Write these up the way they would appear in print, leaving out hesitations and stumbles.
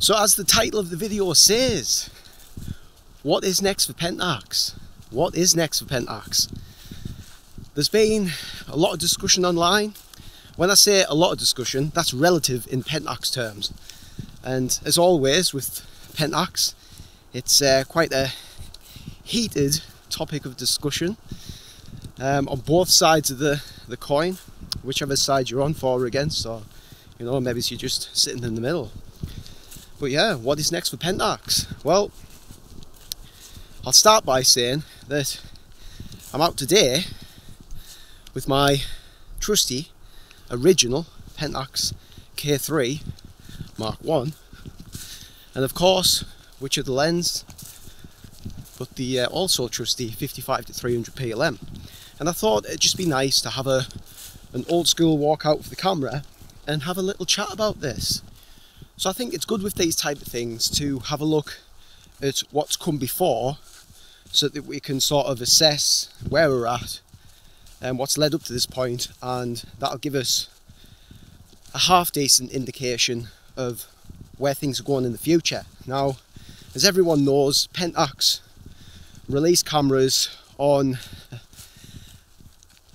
So as the title of the video says, what is next for Pentax? What is next for Pentax? There's been a lot of discussion online. When I say a lot of discussion, that's relative in Pentax terms. And as always with Pentax, it's quite a heated topic of discussion on both sides of the coin, whichever side you're on for or against, or you know, maybe you're just sitting in the middle. But yeah, what is next for Pentax? Well, I'll start by saying that I'm out today with my trusty original Pentax K-1 Mark I, and of course which of the lens but the also trusty 55-300 PLM. And I thought it'd just be nice to have an old school walk out with the camera and have a little chat about this. So I think it's good with these type of things to have a look at what's come before, so that we can sort of assess where we're at and what's led up to this point, and that'll give us a half decent indication of where things are going in the future. Now, as everyone knows, Pentax release cameras on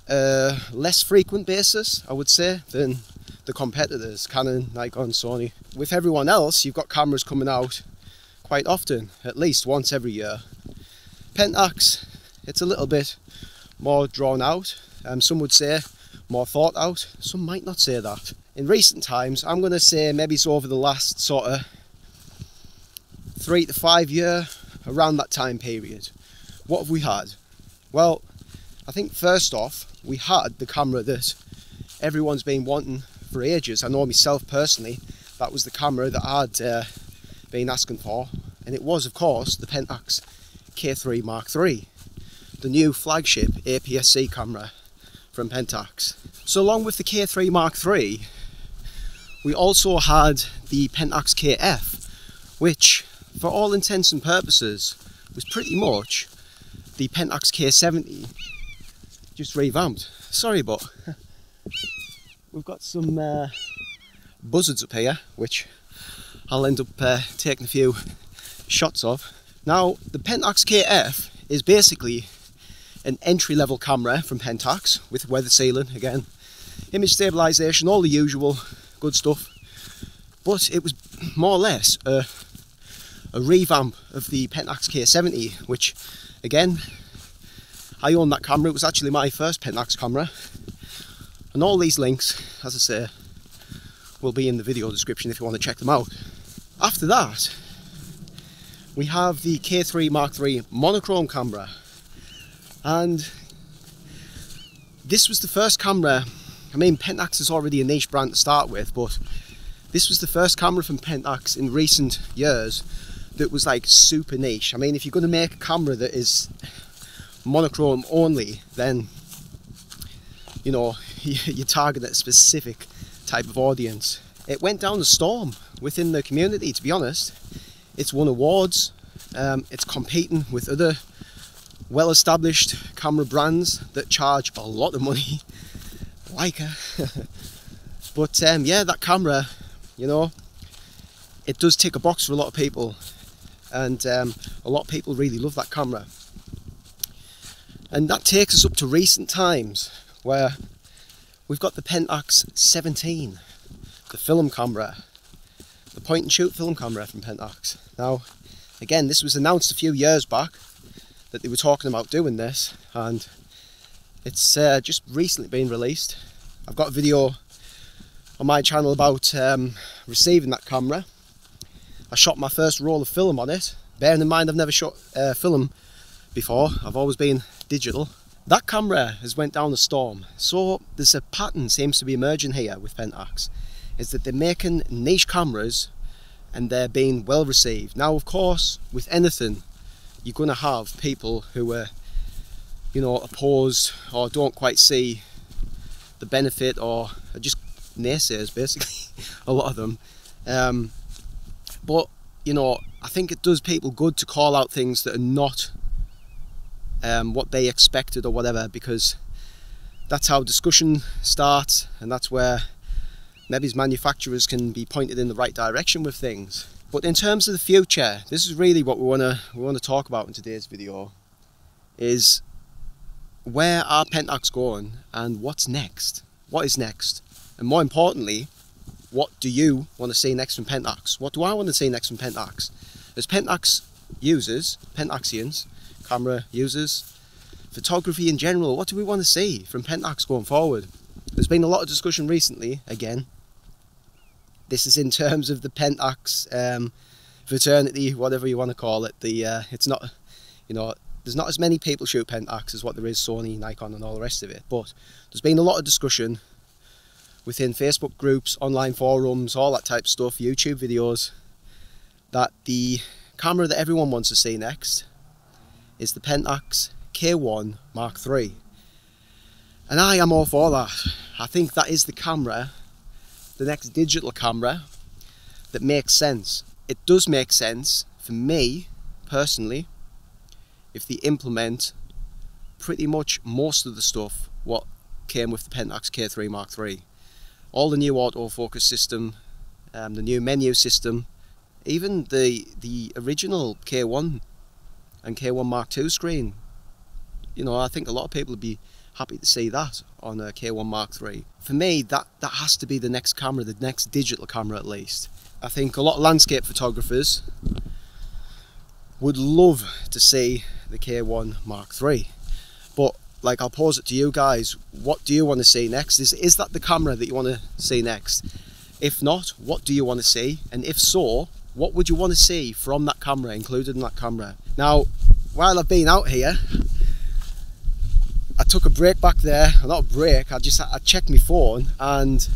a less frequent basis, I would say, than the competitors, Canon, Nikon, Sony. With everyone else, you've got cameras coming out quite often, at least once every year. Pentax, it's a little bit more drawn out, some would say more thought out, some might not say that. In recent times, I'm going to say maybe it's over the last sort of 3 to 5 year, around that time period. What have we had? Well, I think first off, we had the camera that everyone's been wanting for ages. I know myself personally, that was the camera that I'd been asking for, and it was of course the Pentax K-1 Mark III, the new flagship APS-C camera from Pentax. So along with the K-1 Mark III, we also had the Pentax KF, which for all intents and purposes was pretty much the Pentax K-70 just revamped. Sorry, but we've got some buzzards up here, which I'll end up taking a few shots of. Now, the Pentax KF is basically an entry-level camera from Pentax with weather sealing, again, image stabilisation, all the usual good stuff. But it was more or less a revamp of the Pentax K-70, which, again, I own that camera. It was actually my first Pentax camera. And all these links, as I say, will be in the video description if you want to check them out. After that, we have the K-1 Mark III monochrome camera. And this was the first camera, I mean, Pentax is already a niche brand to start with, but this was the first camera from Pentax in recent years that was like super niche. I mean, if you're going to make a camera that is monochrome only, then, you know, you target a specific type of audience. It went down the storm within the community, to be honest. It's won awards, it's competing with other well-established camera brands that charge a lot of money, Leica. But yeah, that camera, you know, it does tick a box for a lot of people, and a lot of people really love that camera. And that takes us up to recent times, where we've got the Pentax 17, the film camera, the point and shoot film camera from Pentax. Now, again, this was announced a few years back that they were talking about doing this, and it's just recently been released. I've got a video on my channel about receiving that camera. I shot my first roll of film on it. Bearing in mind I've never shot film before, I've always been digital. That camera has went down the storm, so there's a pattern seems to be emerging here with Pentax, is that they're making niche cameras and they're being well received. Now, of course, with anything, you're going to have people who are, you know, opposed or don't quite see the benefit, or are just naysayers, basically, a lot of them. But, you know, I think it does people good to call out things that are not what they expected or whatever, because that's how discussion starts, and that's where maybe as manufacturers can be pointed in the right direction with things. But in terms of the future, this is really what we want to talk about in today's video, is where are Pentax going and what's next? What is next? And more importantly, what do you want to see next from Pentax? What do I want to see next from Pentax? As Pentax users, Pentaxians, camera users, photography in general, what do we want to see from Pentax going forward? There's been a lot of discussion recently, again. This is in terms of the Pentax fraternity, whatever you want to call it. It's not, you know, there's not as many people shoot Pentax as what there is Sony, Nikon and all the rest of it. But there's been a lot of discussion within Facebook groups, online forums, all that type of stuff, YouTube videos, that the camera that everyone wants to see next is the Pentax K-1 Mark III. And I am all for that. I think that is the camera, the next digital camera, that makes sense. It does make sense for me, personally, if they implement pretty much most of the stuff what came with the Pentax K3 Mark III. All the new autofocus system, the new menu system, even the original K1 and K1 Mark II screen. You know, I think a lot of people would be happy to see that on a K1 Mark III. For me, that has to be the next camera, the next digital camera at least. I think a lot of landscape photographers would love to see the K1 Mark III. But like, I'll pose it to you guys, what do you want to see next? Is that the camera that you want to see next? If not, what do you want to see? And if so, what would you want to see from that camera, included in that camera? Now, while I've been out here, I took a break back there, not a break, I checked my phone, and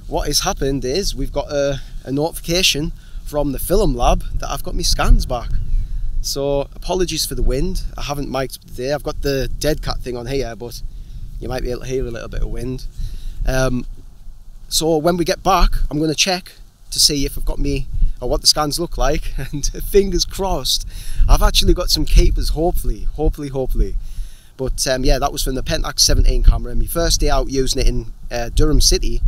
what has happened is we've got a notification from the film lab that I've got my scans back. So apologies for the wind, I haven't mic'd today, I've got the dead cat thing on here, but you might be able to hear a little bit of wind. So when we get back, I'm going to check to see if I've got me, or what the scans look like, and fingers crossed, I've actually got some keepers, hopefully. But yeah, that was from the Pentax 17 camera, my first day out using it in Durham City.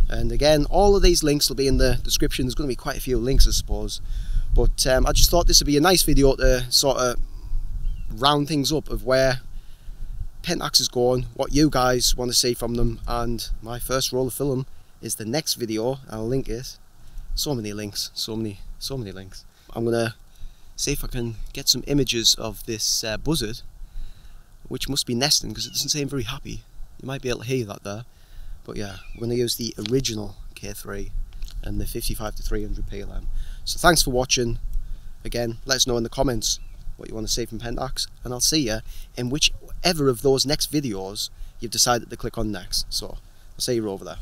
And again, all of these links will be in the description. There's going to be quite a few links, I suppose. But I just thought this would be a nice video to sort of round things up of where Pentax is going, what you guys want to see from them. And my first roll of film is the next video. I'll link it. So many links, so many links. I'm going to see if I can get some images of this buzzard, which must be nesting because it doesn't seem very happy. You might be able to hear that there. But yeah, we're going to use the original K3 and the 55-300 PLM. So thanks for watching. Again, let us know in the comments what you want to see from Pentax, and I'll see you in whichever of those next videos you've decided to click on next. So I'll see you over there.